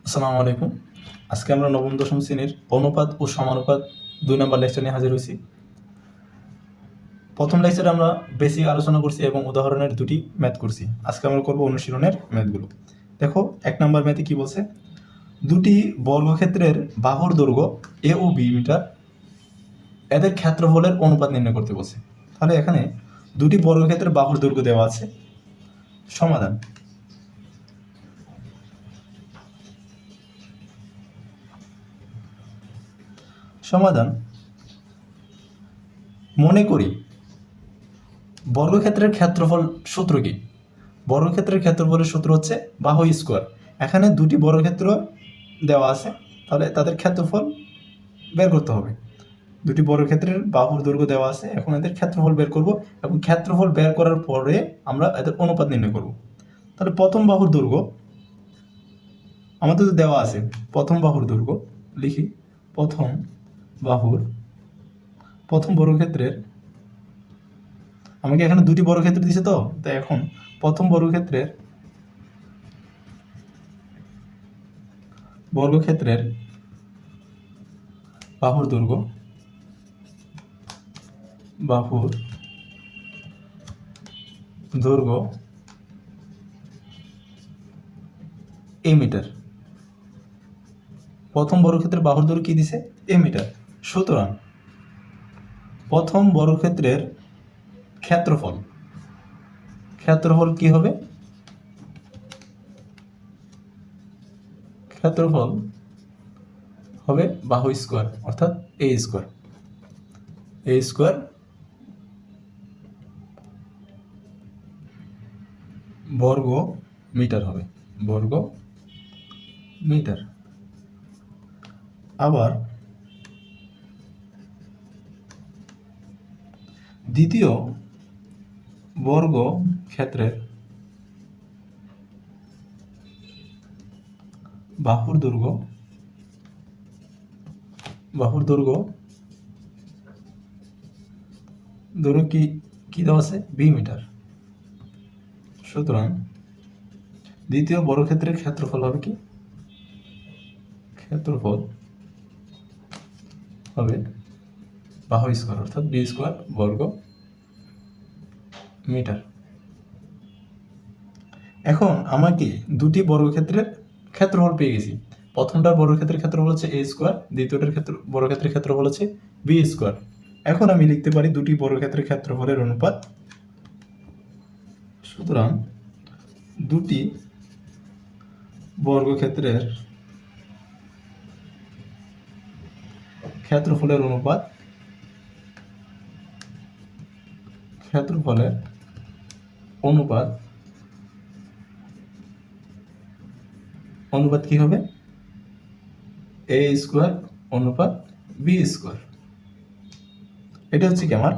আসসালামু আলাইকুম। আজকে আমরা নবম দশম শ্রেণীর অনুপাত ও সমানুপাত 2 নম্বর লেকচার নিয়ে হাজির হয়েছি। প্রথম লেকচারে আমরা বেসিক আলোচনা করছি এবং উদাহরণের দুটি ম্যাথ করছি। আজকে আমরা করব অনুশীলনের ম্যাথগুলো। দেখো 1 নম্বর ম্যাথে কি বলছে, দুটি বর্গক্ষেত্রের বাহুর দৈর্ঘ্য এ ও বি মিটার, এদের ক্ষেত্রফলের অনুপাত নির্ণয় করতে বলছে। তাহলে এখানে দুটি বর্গক্ষেত্রের বাহুর দৈর্ঘ্য দেওয়া আছে। সমাধান, মনে করি বর্গক্ষেত্রের ক্ষেত্রফল সূত্র কি? বর্গক্ষেত্রের ক্ষেত্রফলের সূত্র হচ্ছে বাহু স্কোয়ার। এখানে দুটি বর্গক্ষেত্র দেওয়া আছে, তাহলে তাদের ক্ষেত্রফল বের করতে হবে। দুটি বর্গক্ষেত্রের বাহুর দৈর্ঘ্য দেওয়া আছে, এখন এদের ক্ষেত্রফল বের করব এবং ক্ষেত্রফল বের করার পরে আমরা এদের অনুপাত নির্ণয় করব। তাহলে প্রথম বাহুর দৈর্ঘ্য আমাদের তো দেওয়া আছে, প্রথম বাহুর দৈর্ঘ্য লিখি। প্রথম বর্গক্ষেত্রের, আমাকে এখানে দুটি বর্গক্ষেত্র দিছে, তো তাই এখন প্রথম বর্গক্ষেত্রের বাহুর দৈর্ঘ্য এ মিটার। প্রথম বর্গক্ষেত্রের বাহুর দৈর্ঘ্য কি দিছে? এ মিটার। সুতরাং প্রথম বর্গক্ষেত্রের ক্ষেত্রফল কি হবে? ক্ষেত্রফল হবে বাহু স্কোয়ার, অর্থাৎ এ স্কোয়ার বর্গ মিটার হবে, বর্গ মিটার। আবার দ্বিতীয় বর্গ ক্ষেত্রের বাহুর দৈর্ঘ্য কি দেওয়া আছে? B metre. সুতরাং দ্বিতীয় বর্গক্ষেত্রের ক্ষেত্রফল হবে কি? ক্ষেত্রফল হবে বাহু স্কোয়ার, অর্থাৎ বি স্কোয়ার বর্গ মিটার। এখন আমাকে দুটি বর্গক্ষেত্রের ক্ষেত্রফল পেয়ে গেছি। প্রথমটার বর্গক্ষেত্রের ক্ষেত্রফল হচ্ছে এ স্কোয়ার, দ্বিতীয়টার বর্গক্ষেত্রের ক্ষেত্রফল হচ্ছে বি স্কোয়ার। এখন আমি লিখতে পারি দুটি বর্গক্ষেত্রের ক্ষেত্রফলের অনুপাত। সুতরাং দুটি বর্গক্ষেত্রের ক্ষেত্রফলের অনুপাত কি হবে? এ স্কোয়ার অনুপাত বি স্কোয়ার। এটা হচ্ছে কি আমার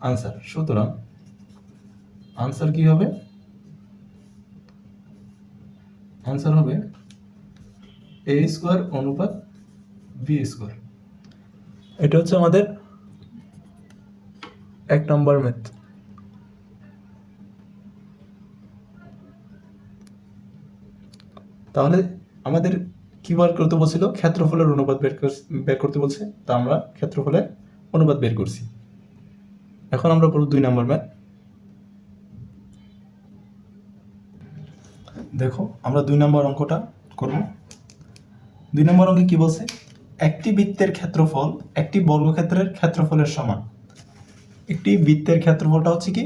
আনসার। সুতরাং আনসার কি হবে? আনসার হবে এ স্কোয়ার অনুপাত বি স্কোয়ার। এটা হচ্ছে আমাদের 1 নম্বর ম্যাথ। তাহলে আমাদের কি বার করতে বলছিল? ক্ষেত্রফলের অনুপাত বের করতে বলছে, তা আমরা ক্ষেত্রফলের অনুপাত বের করছি। এখন আমরা পড়ব 2 নম্বর ম্যাথ। দেখো আমরা 2 নম্বর অঙ্কটা করব। 2 নম্বর অঙ্কে কি বলছে? একটি বৃত্তের ক্ষেত্রফল একটি বর্গক্ষেত্রের ক্ষেত্রফলের সমান। একটি বৃত্তের ক্ষেত্রফলটা হচ্ছে কি?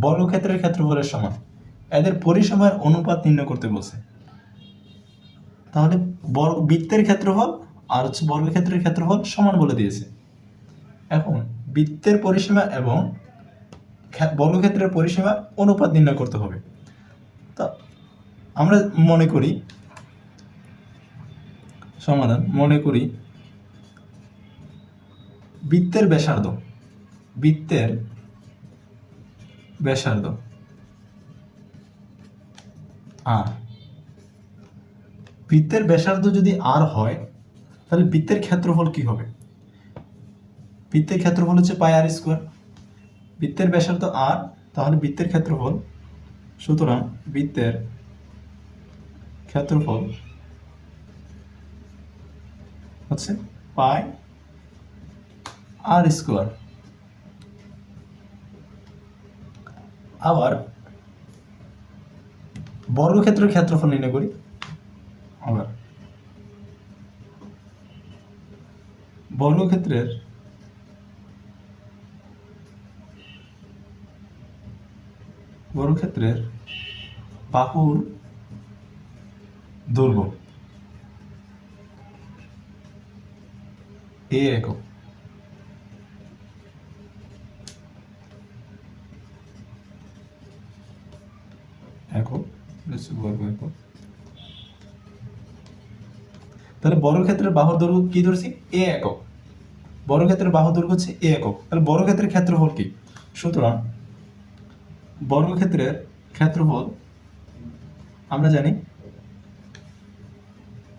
বর্গক্ষেত্রের ক্ষেত্রফলের সমান। এদের পরিসীমার অনুপাত নির্ণয় করতে বলছে। তাহলে বৃত্তের ক্ষেত্রফল আর হচ্ছে বর্গক্ষেত্রের ক্ষেত্রফল সমান বলে দিয়েছে। এখন বৃত্তের পরিসীমা এবং বর্গক্ষেত্রের পরিসীমার অনুপাত নির্ণয় করতে হবে। তা আমরা মনে করি বৃত্তের ব্যাসার্ধ আর বৃত্তের ব্যাসার্ধ যদি আর হয়, তাহলে বৃত্তের ক্ষেত্রফল কি হবে? বৃত্তের ক্ষেত্রফল হচ্ছে পাই আর স্কোয়ার। বৃত্তের ব্যাসার্ধ আর, তাহলে বৃত্তের ক্ষেত্রফল, সুতরাং বৃত্তের ক্ষেত্রফল হচ্ছে পাই আর স্কোয়ার। আবার বর্গক্ষেত্রের ক্ষেত্রফল নির্ণয় করি। আবার বর্গক্ষেত্রের বাহুর দৈর্ঘ্য এ একক। বর্গ একক। তাহলে বর্গক্ষেত্রের বাহুর দৈর্ঘ্য কি ধরছি? এ একক। বর্গক্ষেত্রের বাহুর দৈর্ঘ্য হচ্ছে এ একক। তাহলে বর্গক্ষেত্রের ক্ষেত্রফল কি? সুতরাং বর্গক্ষেত্রের ক্ষেত্রফল আমরা জানি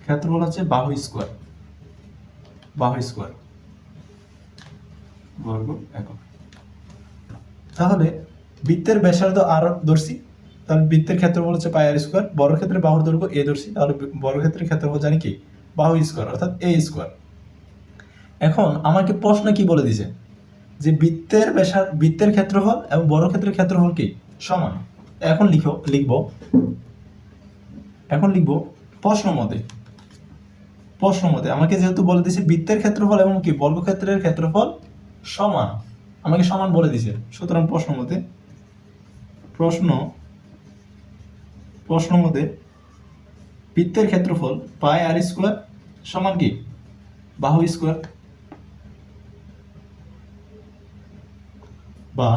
ক্ষেত্রফল হচ্ছে বাহু স্কোয়ার বর্গ একক। তাহলে বৃত্তের ব্যাসার্ধ আর ধরছি, তাহলে বৃত্তের ক্ষেত্রফল হচ্ছে পাই আর স্কোয়ার। বর্গক্ষেত্রের বাহুর দৈর্ঘ্য এ ধরছি, তাহলে বর্গক্ষেত্রের ক্ষেত্রফল জানি কি? বাহু স্কোয়ার অর্থাৎ এ স্কোয়ার। এখন আমাকে প্রশ্ন কি বলে দিছে যে বৃত্তের ক্ষেত্রফল এবং বর্গক্ষেত্রের ক্ষেত্রফল কি সমান। এখন লিখব প্রশ্ন মতে আমাকে যেহেতু বলে দিছে বৃত্তের ক্ষেত্রফল এবং কি বর্গক্ষেত্রের ক্ষেত্রফল সমান, আমাকে সমান বলে দিছে, সুতরাং প্রশ্ন মতে বৃত্তের ক্ষেত্রফল পাই আর স্কোয়ার সমান কি? বাহু স্কোয়ার, বা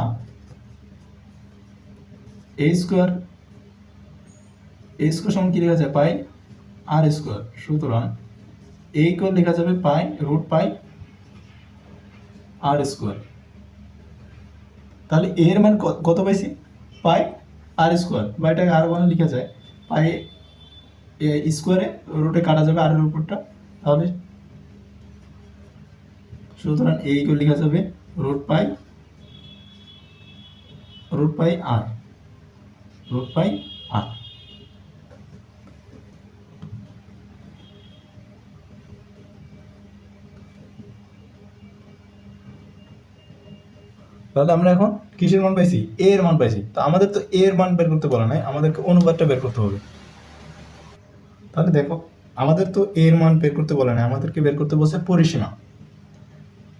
এ স্কোয়ার সমান কি লেখা যায়? পাই আর স্কোয়ার। সুতরাং এ ইকুয়াল লেখা যাবে পাই রুট পাই আর স্কোয়ার। তাহলে এর মান কত পাইছি? পাই আর স্কোয়ার, বা এটাকে আর মানে লেখা যায় পাই স্কোয়ারে রুটে কাটা যাবে আর এর উপরটা, তাহলে সুতরাং এ ইকুয়াল লেখা যাবে রুট পাই আর তাহলে আমরা এখন কিসের মান পাইছি? এ এর মান পাইছি। তো আমাদের তো এ এর মান বের করতে বলা নাই, আমাদেরকে অনুপাতটা বের করতে হবে। তাহলে দেখো আমাদের তো এ এর মান বের করতে বলা নাই, আমাদেরকে বের করতে বলছে পরিসীমা।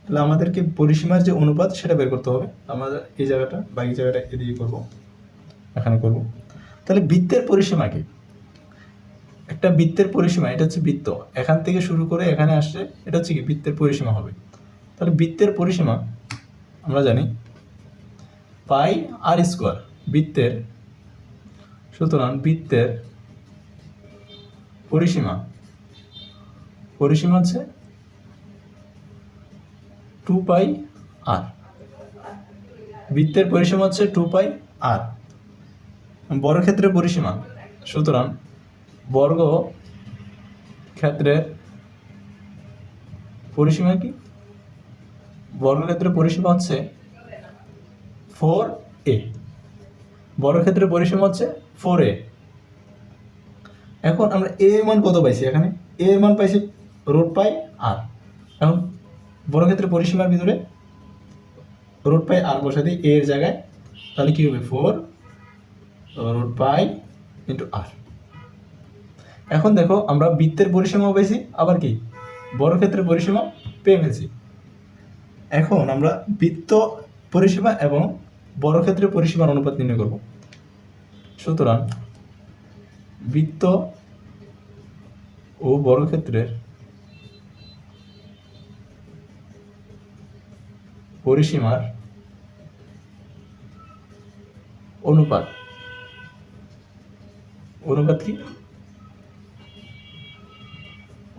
তাহলে আমাদেরকে পরিসীমার যে অনুপাত সেটা বের করতে হবে। আমরা এই জায়গাটা বাকি জায়গাটা এদিকে করব, এখানে করব। তাহলে বৃত্তের পরিসীমা কি? একটা বৃত্তের পরিসীমা, এটা হচ্ছে বৃত্ত, এখান থেকে শুরু করে এখানে আসছে, এটা হচ্ছে কি বৃত্তের পরিসীমা হবে। তাহলে বৃত্তের পরিসীমা আমরা জানি পাই আর স্কোয়ার বৃত্তের, সুতরাং বৃত্তের পরিসীমা হচ্ছে 2 পাই আর। বৃত্তের পরিসীমা হচ্ছে 2 পাই আর। বর্গক্ষেত্রের পরিসীমা, সুতরাং বর্গ ক্ষেত্রের পরিসীমা কি? বর্গক্ষেত্রের পরিসীমা হচ্ছে 4a। বর্গক্ষেত্রের পরিসীমা হচ্ছে 4a। এখন আমরা এ এর মান কত পাইছি? এখানে এ এর মান পাইছি রুট পাই আর। এখন বর্গক্ষেত্রের পরিসীমার ভিতরে রুট পাই আর বসা দিই এর জায়গায়, তাহলে কি হবে? 4 রুট পাই ইন্টু আর। এখন দেখো আমরা বৃত্তের পরিসীমাও পেয়েছি, আবার কি বর্গক্ষেত্রের পরিসীমা পেয়ে গেছি। এখন আমরা বৃত্ত পরিসীমা এবং বর্গক্ষেত্রের পরিসীমার অনুপাত নির্ণয় করব। সুতরাং বৃত্ত ও বর্গক্ষেত্রের পরিসীমার অনুপাত কি?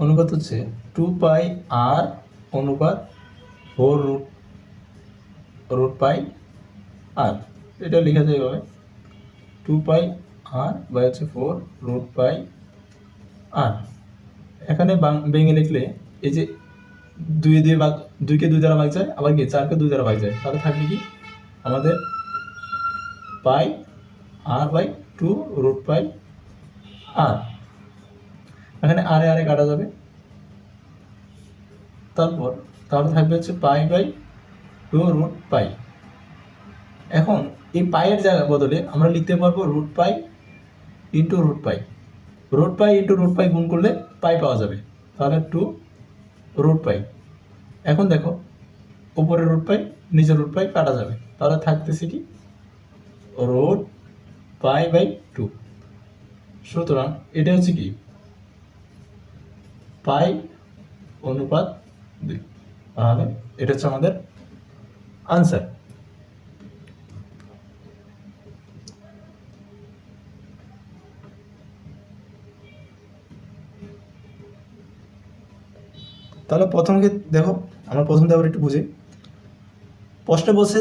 অনুপাত হচ্ছে 2 পাই আর অনুপাত 4 রুট পাই আর। এটা লেখা যায় এভাবে 2 পাই আর বাই হচ্ছে 4 রুট পাই আর। এখানে ভেঙে লিখলে এই যে 2কে 2 দ্বারা ভাগ যায়, আবার কি 4কে 2 দ্বারা ভাগ যায়, তাহলে থাকবে কি আমাদের পাই আর বাই 2 রুট পাই আর। এখানে আরে কাটা যাবে, তারপর তাহলে থাকবে হচ্ছে pi by two root pi. এখন এই পাইয়ের জায়গা বদলে আমরা লিখতে পারবো root pi into root pi. Root pi into root pi গুণ করলে পাই পাওয়া যাবে, তাহলে টু রুট পাই। এখন দেখো উপরে রুট পাই নিচে রুট পাই কাটা যাবে, তাহলে থাকতেছে কি রুট পাই বাই টু। সুতরাং এটা হচ্ছে কি পাই অনুপাত 2। তাহলে এটা হচ্ছে আমাদের আনসার। তাহলে প্রথমকে দেখো, আমরা প্রথম আবার একটু বুঝি। প্রশ্নে বলছে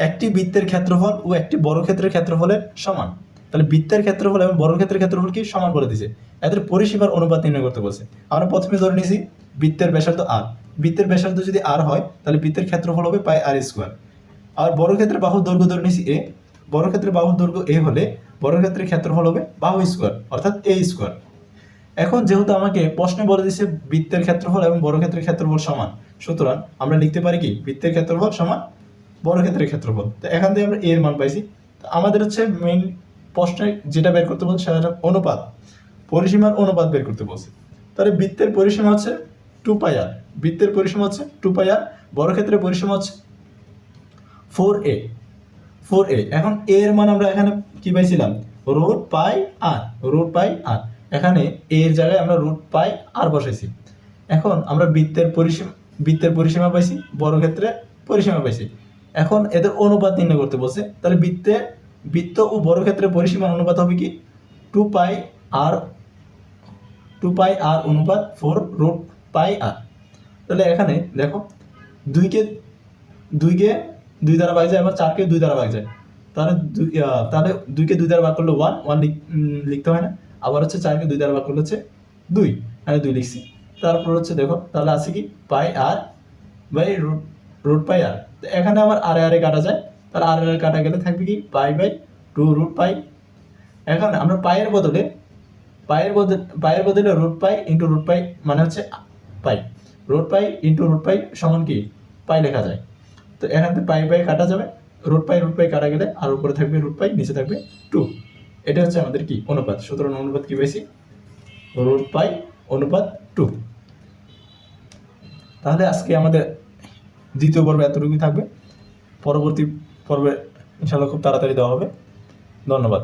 একটি বৃত্তের ক্ষেত্রফল ও একটি বর্গক্ষেত্রের ক্ষেত্রফলের সমান। তাহলে বৃত্তের ক্ষেত্রফল এবং বর্গক্ষেত্রের ক্ষেত্রফল কি সমান বলে দিয়েছে, এদের পরিসীমার অনুপাত নির্ণয় করতে বলছে। আমরা প্রথমে ধরে নিয়েছি বৃত্তের ব্যাসার্ধ আর, বৃত্তের ব্যাসার্ধ যদি আর হয় তাহলে বৃত্তের ক্ষেত্রফল হবে পাই আর স্কোয়ার। আর বর্গক্ষেত্রের বাহুর দৈর্ঘ্য ধরে নিয়েছি এ, বর্গক্ষেত্রের বাহুর দৈর্ঘ্য এ হলে বর্গক্ষেত্রের ক্ষেত্রফল হবে বাহু স্কোয়ার অর্থাৎ এ স্কোয়ার। এখন যেহেতু আমাকে প্রশ্নে বলে দিচ্ছে বৃত্তের ক্ষেত্রফল এবং বর্গক্ষেত্রের ক্ষেত্রফল সমান, সুতরাং আমরা লিখতে পারি কি বৃত্তের ক্ষেত্রফল সমান বর্গক্ষেত্রের ক্ষেত্রফল। তো এখান থেকে আমরা এর মান পাইছি। তো আমাদের হচ্ছে মেইন প্রশ্নে যেটা বের করতে বলছে সেটা অনুপাত, পরিসীমার অনুপাত বের করতে বলছে। তাহলে বৃত্তের পরিসীমা হচ্ছে 2πr, বৃত্তের পরিসীমা হচ্ছে 2πr, বর্গক্ষেত্রের পরিসীমা হচ্ছে 4a। এখন এর মান আমরা এখানে কি পাইছিলাম রুট পাই আর, রুট পাই আর। এখানে এর জায়গায় আমরা রুট পাই আর বসাইছি। এখন আমরা বৃত্তের পরিসীমা পাইছি, বর্গক্ষেত্রে পরিসীমা পাইছি। এখন এদের অনুপাত নির্ণয় করতে বলছে। তাহলে বৃত্ত ও বর্গক্ষেত্রের পরিসীমার অনুপাত হবে কি 2πr অনুপাত 4 রুট পাই আর। তাহলে এখানে দেখো দুইকে দুই দ্বারা ভাগ যায়, আবার 4কে 2 দ্বারা ভাগ যায়। তাহলে 2কে 2 দ্বারা ভাগ করলে 1 লিখতে হয় না, আবার হচ্ছে 4কে 2 দ্বারা ভাগ করলে হচ্ছে 2, এখানে 2 লিখছি। তারপর হচ্ছে দেখো তাহলে আছে কি পাই আর বাই রুট পাই আর। এখানে আবার আরে কাটা যায়, তাহলে আরে কাটা গেলে থাকবে কি পাই বাই 2 রুট পাই। এখন আমরা পায়ের বদলে root pi into root pi মানে হচ্ছে pi, root pi into root pi সমান কি পাই লেখা যায়। তো এখান থেকে পাই কাটা যাবে, রুট পাই কাটা গেলে আর উপরে থাকবে রুট পাই, নিচে থাকবে 2। এটা হচ্ছে আমাদের কি অনুপাত। সুতরাং অনুপাত কি পেয়েছি রুট পাই অনুপাত 2। তাহলে আজকে আমাদের দ্বিতীয় পর্বে এতটুকুই থাকবে, পরবর্তী পর্বে ইনশাআল্লাহ খুব তাড়াতাড়ি দেওয়া হবে। ধন্যবাদ।